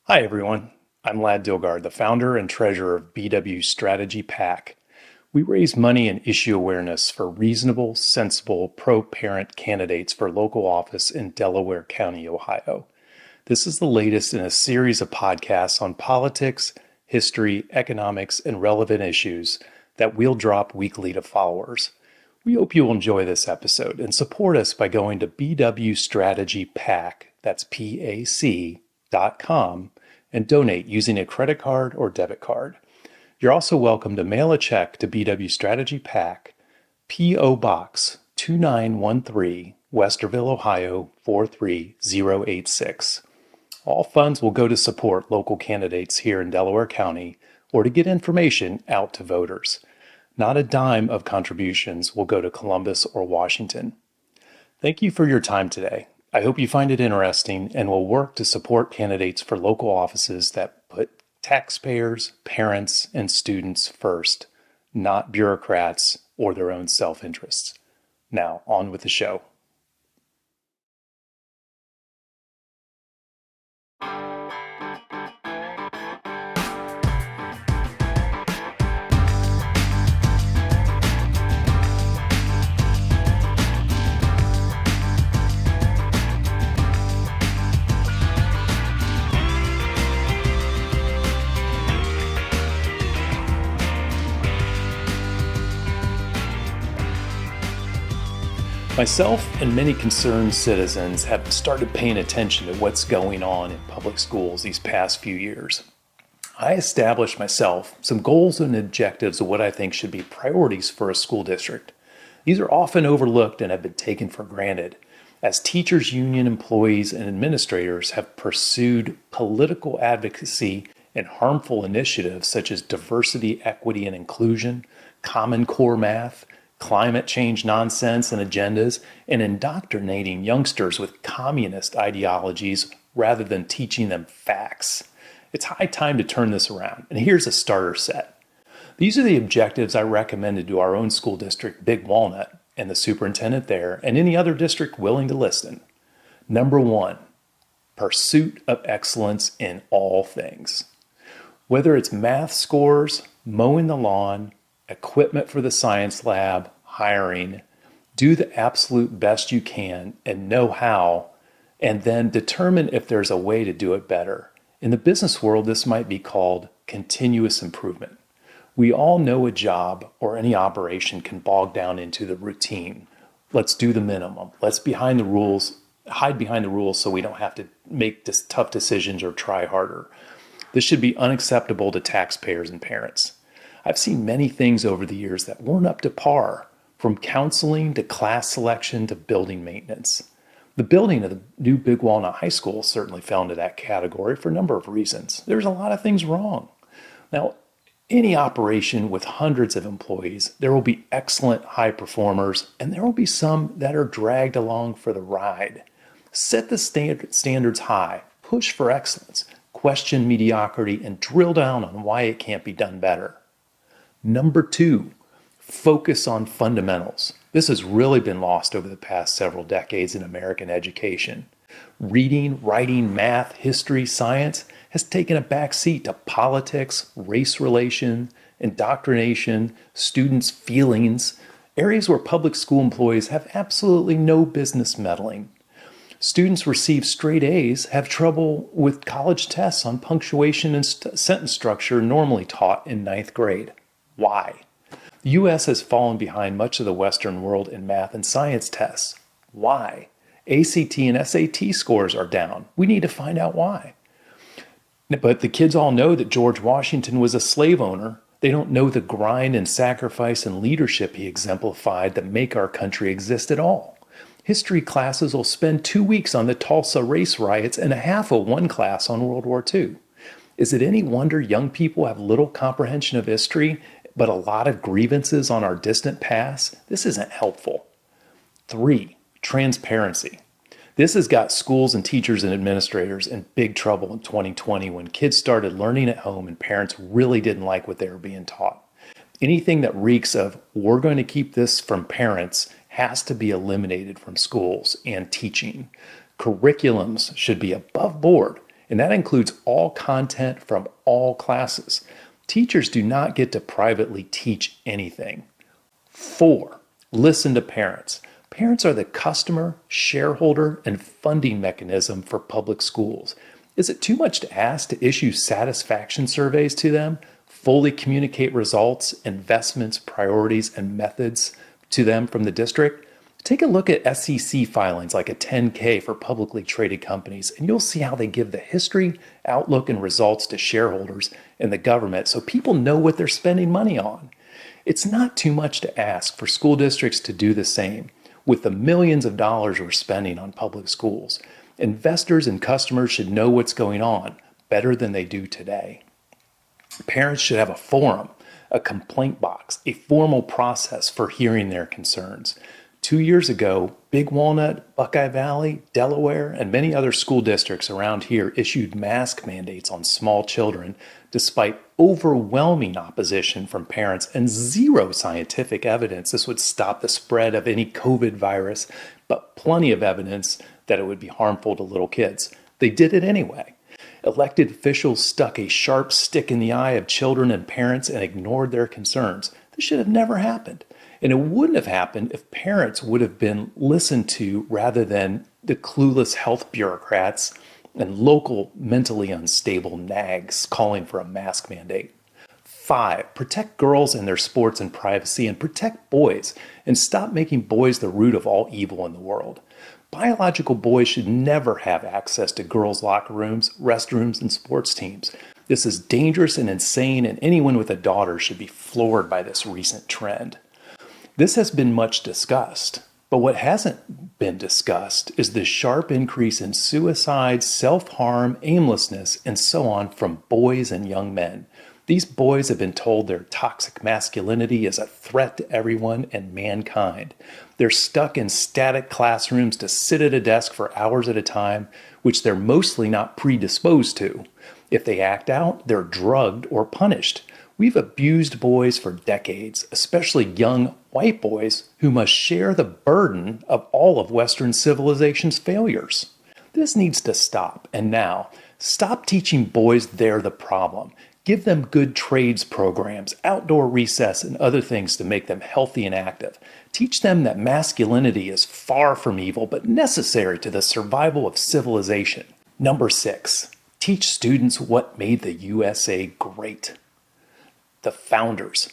Hi, everyone. I'm Lad Dilgard, the founder and treasurer of BW Strategy PAC. We raise money and issue awareness for reasonable, sensible, pro parent candidates for local office in Delaware County, Ohio. This is the latest in a series of podcasts on politics, history, economics, and relevant issues that we'll drop weekly to followers. We hope you will enjoy this episode and support us by going to BW Strategy PAC, that's PAC.com, and donate using a credit card or debit card. You're also welcome to mail a check to BW Strategy PAC, P.O. Box 2913, Westerville, Ohio 43086. All funds will go to support local candidates here in Delaware County or to get information out to voters. Not a dime of contributions will go to Columbus or Washington. Thank you for your time today. I hope you find it interesting and will work to support candidates for local offices that put taxpayers, parents, and students first, not bureaucrats or their own self-interests. Now, on with the show. Myself and many concerned citizens have started paying attention to what's going on in public schools these past few years. I established myself some goals and objectives of what I think should be priorities for a school district. These are often overlooked and have been taken for granted, as teachers, union employees, and administrators have pursued political advocacy and harmful initiatives such as diversity, equity, and inclusion, Common Core math, climate change nonsense and agendas, and indoctrinating youngsters with communist ideologies rather than teaching them facts. It's high time to turn this around, and here's a starter set. These are the objectives I recommended to our own school district, Big Walnut, and the superintendent there, and any other district willing to listen. Number 1, pursuit of excellence in all things. Whether it's math scores, mowing the lawn, equipment for the science lab, hiring, do the absolute best you can and know how, and then determine if there's a way to do it better. In the business world, this might be called continuous improvement. We all know a job or any operation can bog down into the routine. Let's do the minimum. Let's hide behind the rules so we don't have to make tough decisions or try harder. This should be unacceptable to taxpayers and parents. I've seen many things over the years that weren't up to par, from counseling to class selection to building maintenance. The building of the new Big Walnut High School certainly fell into that category for a number of reasons. There's a lot of things wrong. Now, any operation with hundreds of employees, there will be excellent high performers, and there will be some that are dragged along for the ride. Set the standards high, push for excellence, question mediocrity, and drill down on why it can't be done better. Number 2, focus on fundamentals. This has really been lost over the past several decades in American education. Reading, writing, math, history, science has taken a back seat to politics, race relations, indoctrination, students' feelings, areas where public school employees have absolutely no business meddling. Students receive straight A's, have trouble with college tests on punctuation and sentence structure normally taught in 9th grade. Why? The U.S. has fallen behind much of the Western world in math and science tests. Why? ACT and SAT scores are down. We need to find out why. But the kids all know that George Washington was a slave owner. They don't know the grind and sacrifice and leadership he exemplified that make our country exist at all. History classes will spend 2 weeks on the Tulsa race riots and a half of one class on World War II. Is it any wonder young people have little comprehension of history but a lot of grievances on our distant past? This isn't helpful. 3, transparency. This has got schools and teachers and administrators in big trouble in 2020 when kids started learning at home and parents really didn't like what they were being taught. Anything that reeks of, we're going to keep this from parents, has to be eliminated from schools and teaching. Curriculums should be above board and that includes all content from all classes. Teachers do not get to privately teach anything. 4, listen to parents. Parents are the customer, shareholder, and funding mechanism for public schools. Is it too much to ask to issue satisfaction surveys to them, fully communicate results, investments, priorities, and methods to them from the district? Take a look at SEC filings like a 10-K for publicly traded companies, and you'll see how they give the history, outlook, and results to shareholders and the government so people know what they're spending money on. It's not too much to ask for school districts to do the same with the millions of dollars we're spending on public schools. Investors and customers should know what's going on better than they do today. Parents should have a forum, a complaint box, a formal process for hearing their concerns. 2 years ago, Big Walnut, Buckeye Valley, Delaware, and many other school districts around here issued mask mandates on small children despite overwhelming opposition from parents and zero scientific evidence this would stop the spread of any COVID virus, but plenty of evidence that it would be harmful to little kids. They did it anyway. Elected officials stuck a sharp stick in the eye of children and parents and ignored their concerns. This should have never happened. And it wouldn't have happened if parents would have been listened to rather than the clueless health bureaucrats and local mentally unstable nags calling for a mask mandate. 5, protect girls and their sports and privacy, and protect boys, and stop making boys the root of all evil in the world. Biological boys should never have access to girls' locker rooms, restrooms, and sports teams. This is dangerous and insane, and anyone with a daughter should be floored by this recent trend. This has been much discussed, but what hasn't been discussed is the sharp increase in suicide, self-harm, aimlessness, and so on from boys and young men. These boys have been told their toxic masculinity is a threat to everyone and mankind. They're stuck in static classrooms to sit at a desk for hours at a time, which they're mostly not predisposed to. If they act out, they're drugged or punished. We've abused boys for decades, especially young white boys who must share the burden of all of Western civilization's failures. This needs to stop, and now, stop teaching boys they're the problem. Give them good trades programs, outdoor recess, and other things to make them healthy and active. Teach them that masculinity is far from evil, but necessary to the survival of civilization. Number 6, teach students what made the USA great. The founders,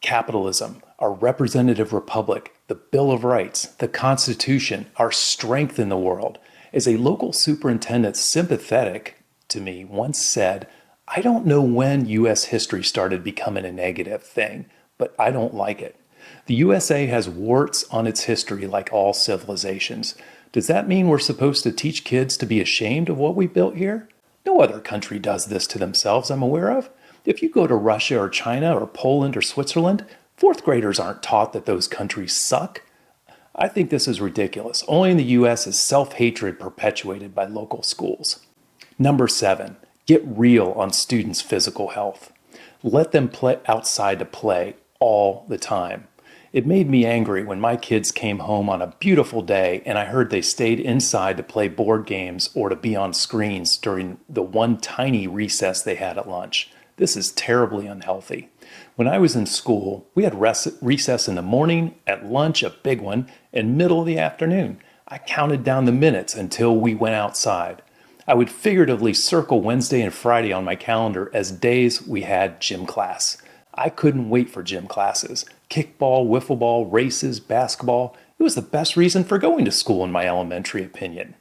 capitalism, our representative republic, the Bill of Rights, the Constitution, our strength in the world. As a local superintendent sympathetic to me once said, I don't know when U.S. history started becoming a negative thing, but I don't like it. The USA has warts on its history like all civilizations. Does that mean we're supposed to teach kids to be ashamed of what we built here? No other country does this to themselves I'm aware of. If you go to Russia or China or Poland or Switzerland, 4th graders aren't taught that those countries suck. I think this is ridiculous. Only in the U.S. is self-hatred perpetuated by local schools. Number 7, get real on students' physical health. Let them play outside to play all the time. It made me angry when my kids came home on a beautiful day and I heard they stayed inside to play board games or to be on screens during the one tiny recess they had at lunch. This is terribly unhealthy. When I was in school, we had recess in the morning, at lunch, a big one, and middle of the afternoon. I counted down the minutes until we went outside. I would figuratively circle Wednesday and Friday on my calendar as days we had gym class. I couldn't wait for gym classes. Kickball, wiffle ball, races, basketball. It was the best reason for going to school in my elementary opinion.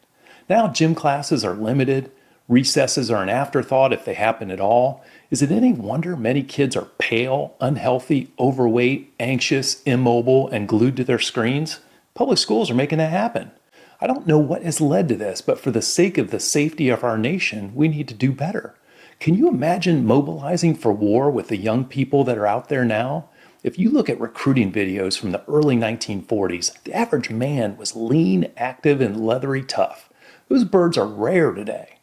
Now gym classes are limited. Recesses are an afterthought if they happen at all. Is it any wonder many kids are pale, unhealthy, overweight, anxious, immobile, and glued to their screens? Public schools are making that happen. I don't know what has led to this, but for the sake of the safety of our nation, we need to do better. Can you imagine mobilizing for war with the young people that are out there now? If you look at recruiting videos from the early 1940s, the average man was lean, active, and leathery tough. Those birds are rare today.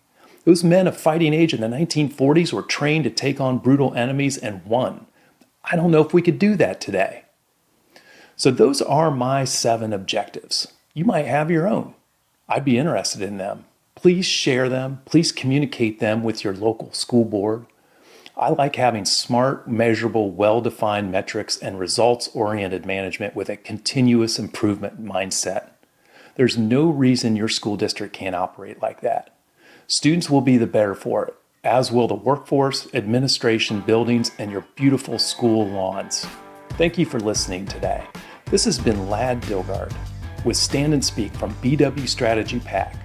Those men of fighting age in the 1940s were trained to take on brutal enemies and won. I don't know if we could do that today. So those are my 7 objectives. You might have your own. I'd be interested in them. Please share them. Please communicate them with your local school board. I like having smart, measurable, well-defined metrics and results-oriented management with a continuous improvement mindset. There's no reason your school district can't operate like that. Students will be the better for it, as will the workforce, administration, buildings, and your beautiful school lawns. Thank you for listening today. This has been Ladd Dilgard with Stand and Speak from BW Strategy PAC.